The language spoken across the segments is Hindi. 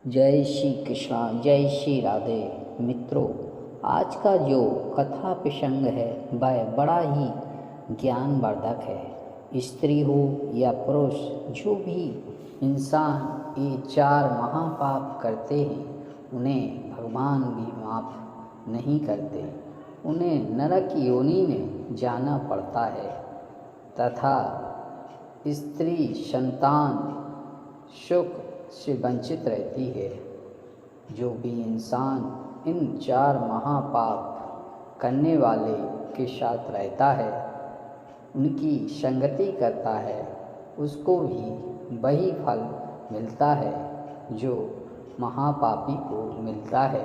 जय श्री कृष्णा, जय श्री राधे। मित्रों, आज का जो कथा प्रसंग है वह बड़ा ही ज्ञानवर्धक है। स्त्री हो या पुरुष, जो भी इंसान ये चार महापाप करते हैं उन्हें भगवान भी माफ़ नहीं करते। उन्हें नरक योनि में जाना पड़ता है तथा स्त्री संतान सुख से वंचित रहती है। जो भी इंसान इन चार महापाप करने वाले के साथ रहता है, उनकी संगति करता है, उसको भी वही फल मिलता है जो महापापी को मिलता है।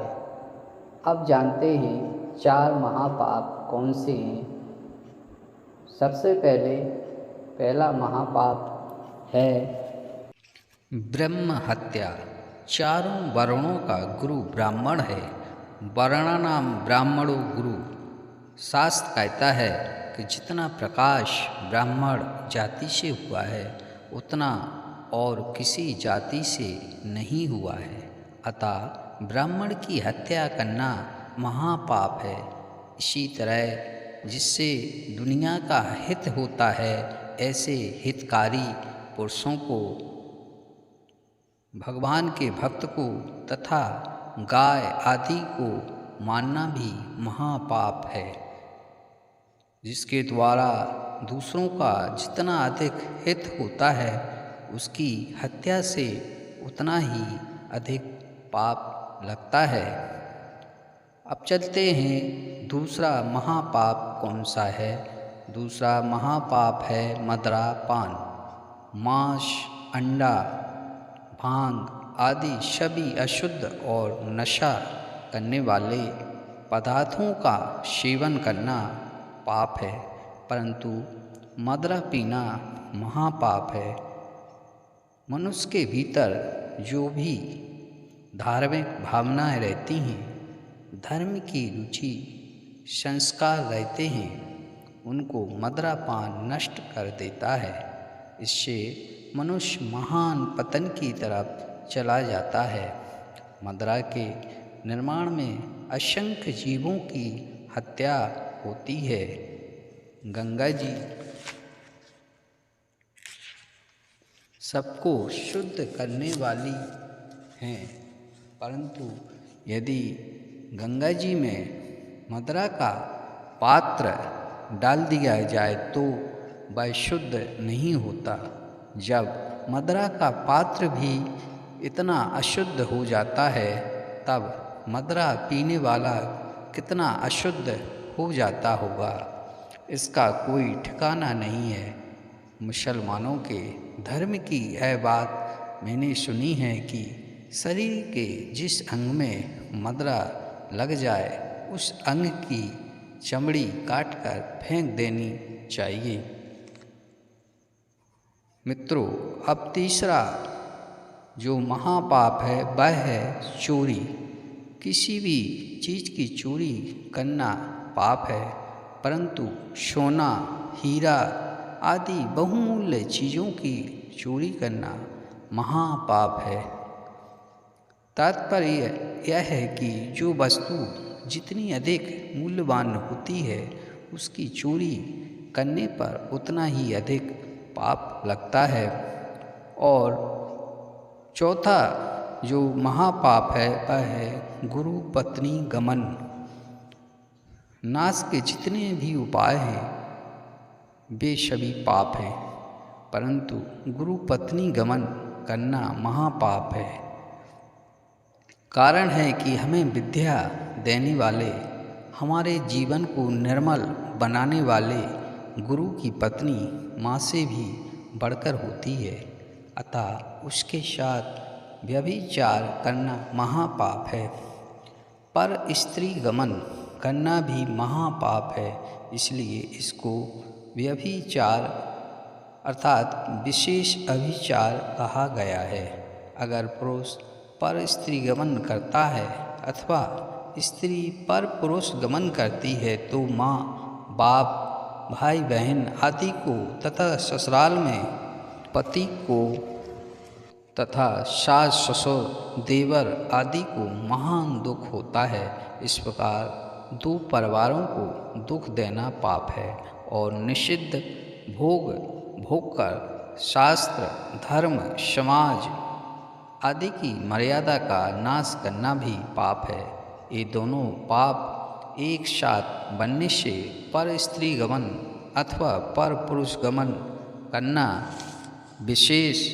अब जानते हैं चार महापाप कौन से हैं। सबसे पहला महापाप है ब्रह्म हत्या। चारों वर्णों का गुरु ब्राह्मण है। वर्णानाम ब्राह्मणो गुरु। शास्त्र कहता है कि जितना प्रकाश ब्राह्मण जाति से हुआ है उतना और किसी जाति से नहीं हुआ है। अतः ब्राह्मण की हत्या करना महापाप है। इसी तरह जिससे दुनिया का हित होता है, ऐसे हितकारी पुरुषों को, भगवान के भक्त को तथा गाय आदि को मानना भी महापाप है। जिसके द्वारा दूसरों का जितना अधिक हित होता है, उसकी हत्या से उतना ही अधिक पाप लगता है। अब चलते हैं दूसरा महापाप कौन सा है। दूसरा महापाप है मदिरापान। मांस, अंडा, भांग आदि सभी अशुद्ध और नशा करने वाले पदार्थों का सेवन करना पाप है, परंतु मदिरा पीना महापाप है। मनुष्य के भीतर जो भी धार्मिक भावनाएं रहती हैं, धर्म की रुचि, संस्कार रहते हैं, उनको मदिरापान नष्ट कर देता है। इससे मनुष्य महान पतन की तरफ चला जाता है। मदिरा के निर्माण में असंख्य जीवों की हत्या होती है। गंगा जी सबको शुद्ध करने वाली हैं, परंतु यदि गंगा जी में मदिरा का पात्र डाल दिया जाए तो वह शुद्ध नहीं होता। जब मदिरा का पात्र भी इतना अशुद्ध हो जाता है, तब मदिरा पीने वाला कितना अशुद्ध हो जाता होगा, इसका कोई ठिकाना नहीं है। मुसलमानों के धर्म की यह बात मैंने सुनी है कि शरीर के जिस अंग में मदिरा लग जाए, उस अंग की चमड़ी काटकर फेंक देनी चाहिए। मित्रों, अब तीसरा जो महापाप है वह है चोरी। किसी भी चीज़ की चोरी करना पाप है, परंतु सोना, हीरा आदि बहुमूल्य चीज़ों की चोरी करना महापाप है। तात्पर्य यह है कि जो वस्तु जितनी अधिक मूल्यवान होती है, उसकी चोरी करने पर उतना ही अधिक पाप लगता है। और चौथा जो महापाप है वह है गुरु पत्नी गमन। नाश के जितने भी उपाय हैं वे सभी पाप हैं, परंतु गुरु पत्नी गमन करना महापाप है। कारण है कि हमें विद्या देने वाले, हमारे जीवन को निर्मल बनाने वाले गुरु की पत्नी माँ से भी बढ़कर होती है। अतः उसके साथ व्यभिचार करना महापाप है। पर स्त्री गमन करना भी महापाप है, इसलिए इसको व्यभिचार अर्थात विशेष अभिचार कहा गया है। अगर पुरुष पर स्त्री गमन करता है अथवा स्त्री पर पुरुष गमन करती है तो माँ, बाप, भाई बहन आदि को तथा ससुराल में पति को तथा सास ससुर देवर आदि को महान दुख होता है। इस प्रकार दो परिवारों को दुख देना पाप है और निषिद्ध भोग भोगकर शास्त्र धर्म समाज आदि की मर्यादा का नाश करना भी पाप है। ये दोनों पाप एक साथ बनने से पर स्त्री गमन अथवा पर पुरुष गमन करना विशेष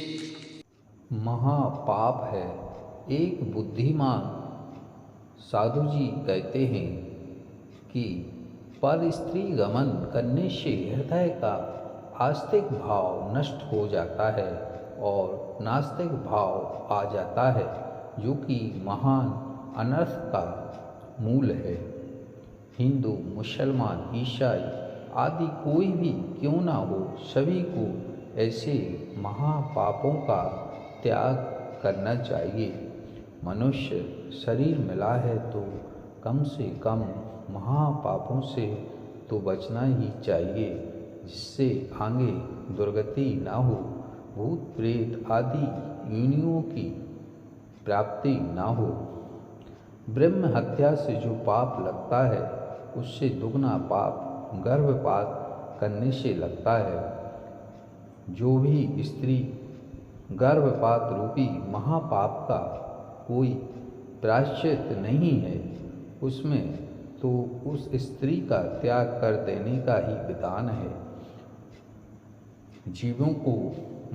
महापाप है। एक बुद्धिमान साधु जी कहते हैं कि पर स्त्री गमन करने से हृदय का आस्तिक भाव नष्ट हो जाता है और नास्तिक भाव आ जाता है, जो कि महान अनर्थ का मूल है। हिंदू, मुसलमान, ईसाई आदि कोई भी क्यों ना हो, सभी को ऐसे महापापों का त्याग करना चाहिए। मनुष्य शरीर मिला है तो कम से कम महापापों से तो बचना ही चाहिए, जिससे आगे दुर्गति ना हो, भूत प्रेत आदि योनियों की प्राप्ति ना हो। ब्रह्म हत्या से जो पाप लगता है, उससे दुगना पाप गर्भपात करने से लगता है। जो भी स्त्री गर्भपात रूपी महापाप का कोई प्रायश्चित नहीं है, उसमें तो उस स्त्री का त्याग कर देने का ही विधान है। जीवों को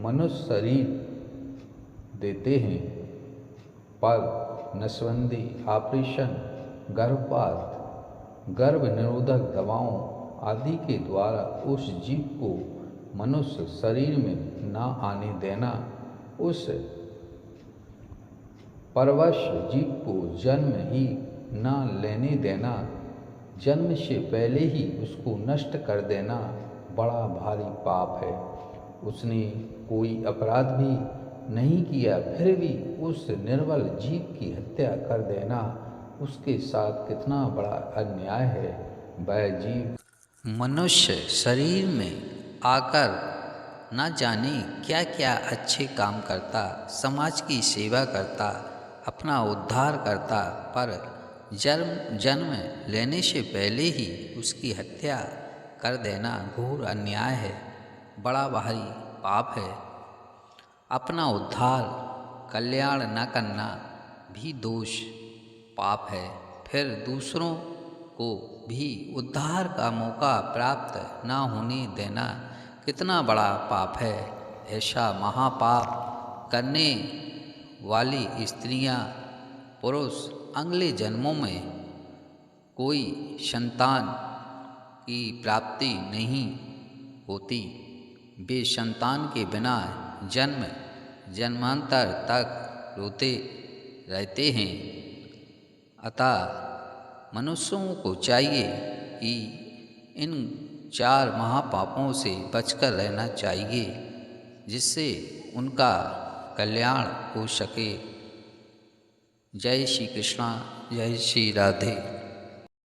मनुष्य शरीर देते हैं, पर नसबंदी, ऑपरेशन, गर्भपात, गर्भ निरोधक दवाओं आदि के द्वारा उस जीव को मनुष्य शरीर में ना आने देना, उस परवश जीव को जन्म ही ना लेने देना, जन्म से पहले ही उसको नष्ट कर देना बड़ा भारी पाप है। उसने कोई अपराध भी नहीं किया, फिर भी उस निर्बल जीव की हत्या कर देना उसके साथ कितना बड़ा अन्याय है। वह जीव मनुष्य शरीर में आकर न जाने क्या क्या अच्छे काम करता, समाज की सेवा करता, अपना उद्धार करता, पर जन्म लेने से पहले ही उसकी हत्या कर देना घोर अन्याय है, बड़ा भारी पाप है। अपना उद्धार कल्याण न करना भी दोष पाप है, फिर दूसरों को भी उद्धार का मौका प्राप्त न होने देना कितना बड़ा पाप है। ऐसा महापाप करने वाली स्त्रियां, पुरुष अगले जन्मों में कोई संतान की प्राप्ति नहीं होती। वे संतान के बिना जन्म जन्मांतर तक रोते रहते हैं। अतः मनुष्यों को चाहिए कि इन 4 महापापों से बचकर रहना चाहिए, जिससे उनका कल्याण हो सके। जय श्री कृष्णा, जय श्री राधे।